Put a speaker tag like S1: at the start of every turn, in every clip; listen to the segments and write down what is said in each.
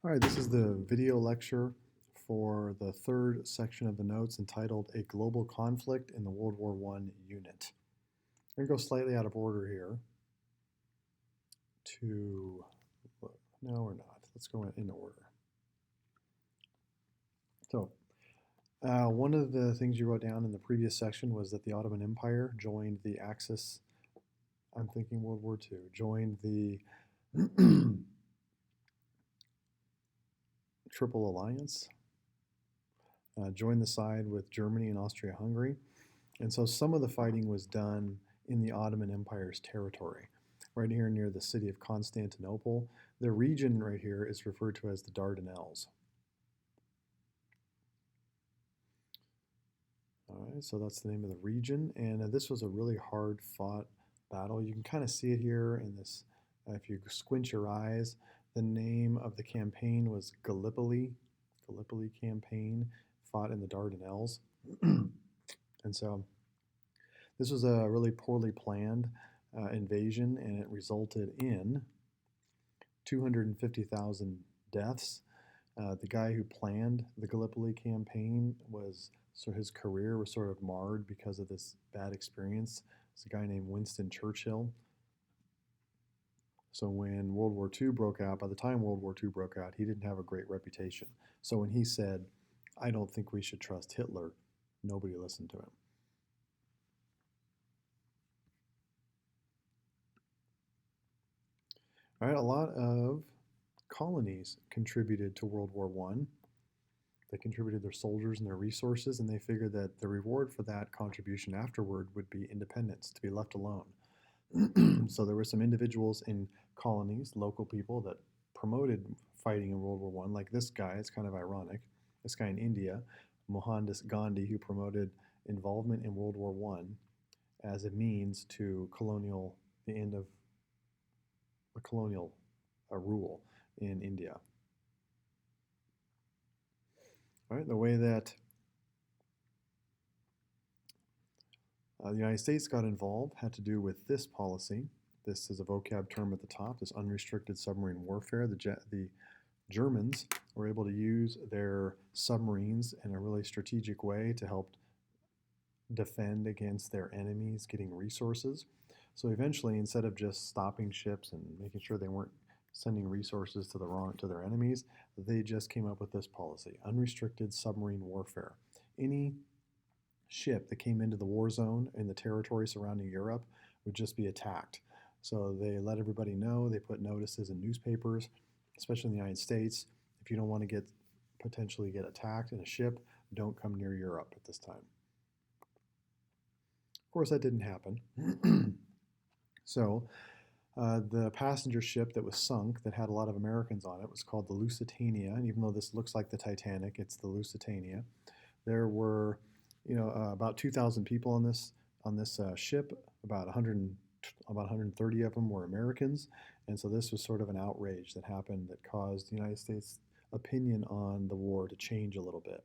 S1: All right, this is the video lecture for the third section of the notes entitled A Global Conflict in the World War I Unit. I'm going to go slightly out of order here to, no, we're not. Let's go in order. So, one of the things you wrote down in the previous section was that the Ottoman Empire joined the Axis, I'm thinking World War II, joined the Triple Alliance, joined the side with Germany and Austria-Hungary. And so some of the fighting was done in the Ottoman Empire's territory, right here near the city of Constantinople. The region right here is referred to as the Dardanelles. All right, so that's the name of the region, and this was a really hard fought battle. You can kind of see it here in this, if you squint your eyes, the name of the campaign was Gallipoli, Gallipoli campaign, fought in the Dardanelles. And so this was a really poorly planned invasion, and it resulted in 250,000 deaths. The guy who planned the Gallipoli campaign was, so his career was sort of marred because of this bad experience. It's a guy named Winston Churchill. So when World War II broke out, by the time World War II broke out, he didn't have a great reputation. So when he said, "I don't think we should trust Hitler," nobody listened to him. All right, a lot of colonies contributed to World War I. They contributed their soldiers and their resources, and they figured that the reward for that contribution afterward would be independence, to be left alone. So there were some individuals in colonies, local people, that promoted fighting in World War I, like this guy. It's kind of ironic. This guy in India, Mohandas Gandhi, who promoted involvement in World War I as a means to the end of the colonial rule in India. All right, the way that the United States got involved had to do with this policy. This is a vocab term at the top, this unrestricted submarine warfare. The Germans were able to use their submarines in a really strategic way to help defend against their enemies getting resources. So eventually, instead of just stopping ships and making sure they weren't sending resources to their enemies, they just came up with this policy: unrestricted submarine warfare. Any ship that came into the war zone in the territory surrounding Europe would just be attacked. So they let everybody know. They put notices in newspapers, especially in the United States. If you don't want to potentially get attacked in a ship, don't come near Europe at this time. Of course, that didn't happen. So the passenger ship that was sunk that had a lot of Americans on it was called the Lusitania. And even though this looks like the Titanic, it's the Lusitania. There were, about 2,000 people on this ship. About 130 of them were Americans, and so this was sort of an outrage that happened that caused the United States' opinion on the war to change a little bit.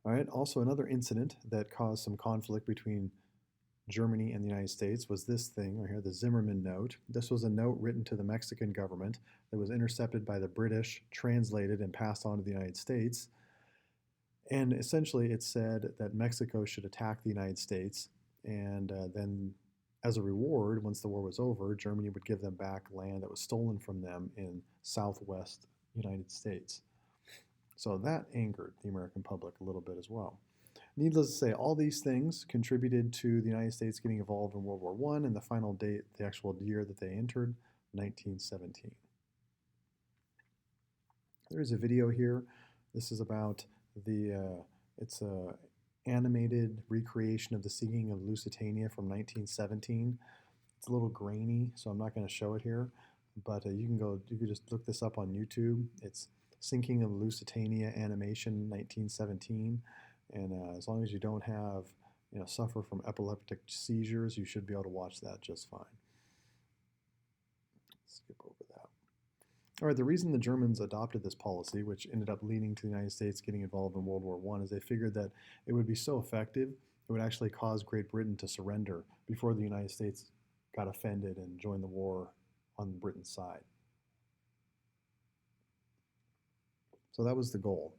S1: All right. Also, another incident that caused some conflict between Germany and the United States was this thing right here, the Zimmermann Note. This was a note written to the Mexican government that was intercepted by the British, translated, and passed on to the United States. And essentially, it said that Mexico should attack the United States, and then, as a reward, once the war was over, Germany would give them back land that was stolen from them in southwest United States. So that angered the American public a little bit as well. Needless to say, all these things contributed to the United States getting involved in World War I, and the final date, the actual year that they entered, 1917. There's a video here. This is about it's a animated recreation of the sinking of Lusitania from 1917. It's a little grainy, so I'm not going to show it here, but you can just look this up on YouTube. It's Sinking of Lusitania Animation 1917, and as long as you don't suffer from epileptic seizures, you should be able to watch that just fine. Skip over that. All right, the reason the Germans adopted this policy, which ended up leading to the United States getting involved in World War I, is they figured that it would be so effective it would actually cause Great Britain to surrender before the United States got offended and joined the war on Britain's side. So that was the goal.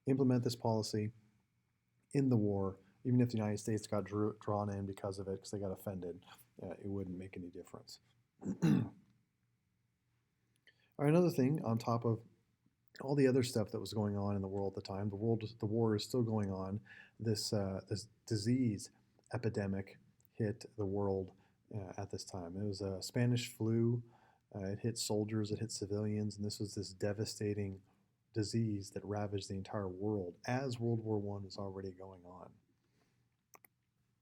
S1: Implement this policy in the war, even if the United States got drawn in because of it, because they got offended, it wouldn't make any difference. All right, another thing on top of all the other stuff that was going on in the world at the time, the war is still going on. This disease epidemic hit the world at this time. It was a Spanish flu. It hit soldiers, it hit civilians, and this was this devastating disease that ravaged the entire world as World War I was already going on.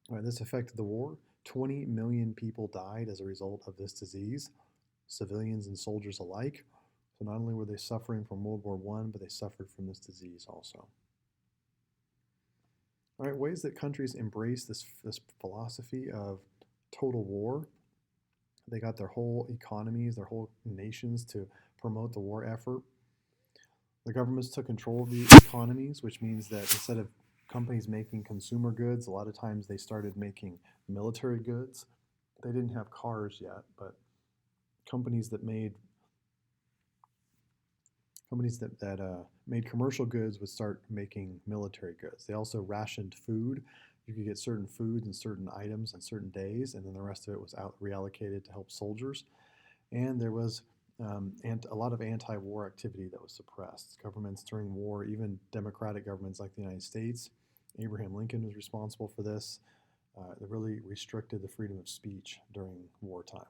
S1: All right, this affected the war. 20 million people died as a result of this disease, civilians and soldiers alike. So not only were they suffering from World War I, but they suffered from this disease also. All right, ways that countries embrace this philosophy of total war. They got their whole economies, their whole nations to promote the war effort. The governments took control of the economies, which means that instead of companies making consumer goods, a lot of times they started making military goods. They didn't have cars yet, but companies that made commercial goods would start making military goods. They also rationed food. You could get certain foods and certain items on certain days, and then the rest of it was reallocated to help soldiers. And there was a lot of anti-war activity that was suppressed. Governments during war, even democratic governments like the United States, Abraham Lincoln was responsible for this. They really restricted the freedom of speech during wartime.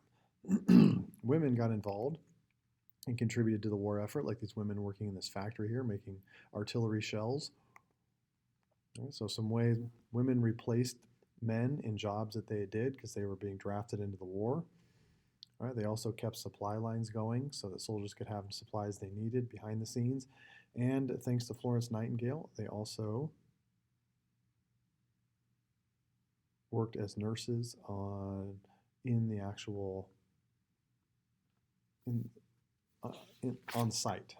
S1: Women got involved and contributed to the war effort, like these women working in this factory here, making artillery shells. Okay, so some ways women replaced men in jobs that they did because they were being drafted into the war. All right, they also kept supply lines going so that soldiers could have the supplies they needed behind the scenes. And thanks to Florence Nightingale, they also worked as nurses on site.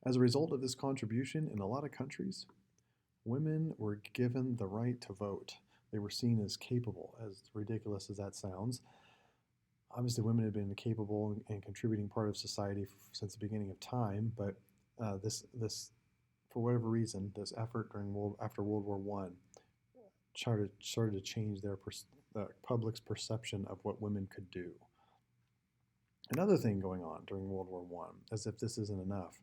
S1: As a result of this contribution, in a lot of countries, women were given the right to vote. They were seen as capable, as ridiculous as that sounds. Obviously, women had been a capable and contributing part of society since the beginning of time, but this, for whatever reason, this effort after World War I started to change the public's perception of what women could do. Another thing going on during World War I, as if this isn't enough,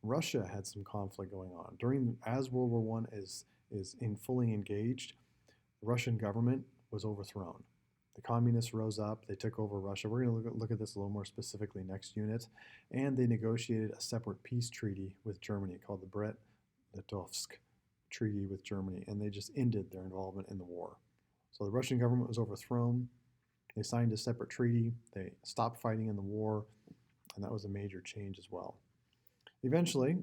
S1: Russia had some conflict going on. As World War I is in fully engaged, the Russian government was overthrown. The communists rose up, they took over Russia. We're going to look at this a little more specifically next unit. And they negotiated a separate peace treaty with Germany called the Brest-Litovsk Treaty with Germany, and they just ended their involvement in the war. So the Russian government was overthrown. They signed a separate treaty. They stopped fighting in the war, and that was a major change as well. Eventually,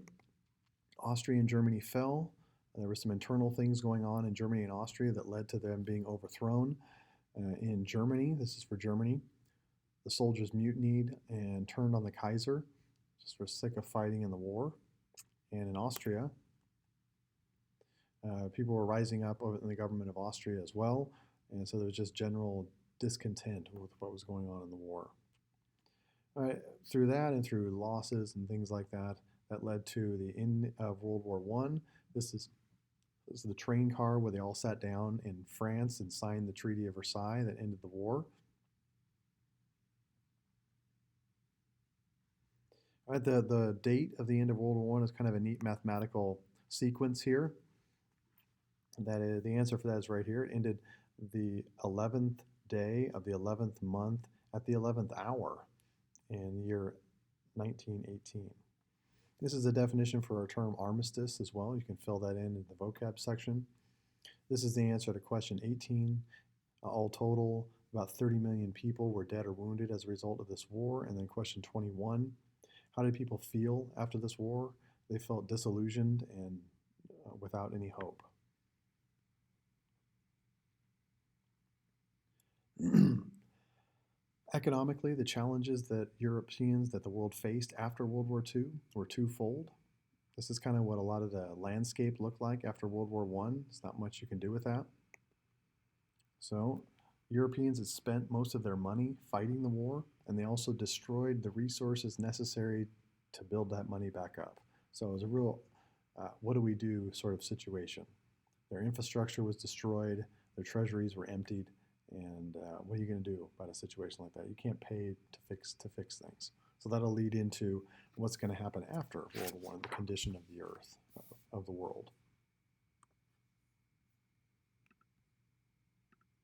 S1: Austria and Germany fell. There were some internal things going on in Germany and Austria that led to them being overthrown. In Germany, this is for Germany, the soldiers mutinied and turned on the Kaiser, just were sick of fighting in the war. And in Austria, people were rising up in the government of Austria as well, and so there was just general discontent with what was going on in the war. All right, through that and through losses and things like that, that led to the end of World War I. This is the train car where they all sat down in France and signed the Treaty of Versailles that ended the war. All right, the date of the end of World War I is kind of a neat mathematical sequence here. That is, the answer for that is right here. It ended the 11th day of the 11th month at the 11th hour in the year 1918. This is a definition for our term armistice as well. You can fill that in the vocab section. This is the answer to question 18. All total, about 30 million people were dead or wounded as a result of this war. And then question 21, how did people feel after this war? They felt disillusioned and without any hope. Economically, the challenges that Europeans, that the world faced after World War II were twofold. This is kind of what a lot of the landscape looked like after World War I. There's not much you can do with that. So Europeans had spent most of their money fighting the war, and they also destroyed the resources necessary to build that money back up. So it was a real, what do we do sort of situation. Their infrastructure was destroyed, their treasuries were emptied, and what are you going to do about a situation like that? You can't pay to fix things. So that'll lead into what's going to happen after World War I, the condition of the earth, of the world.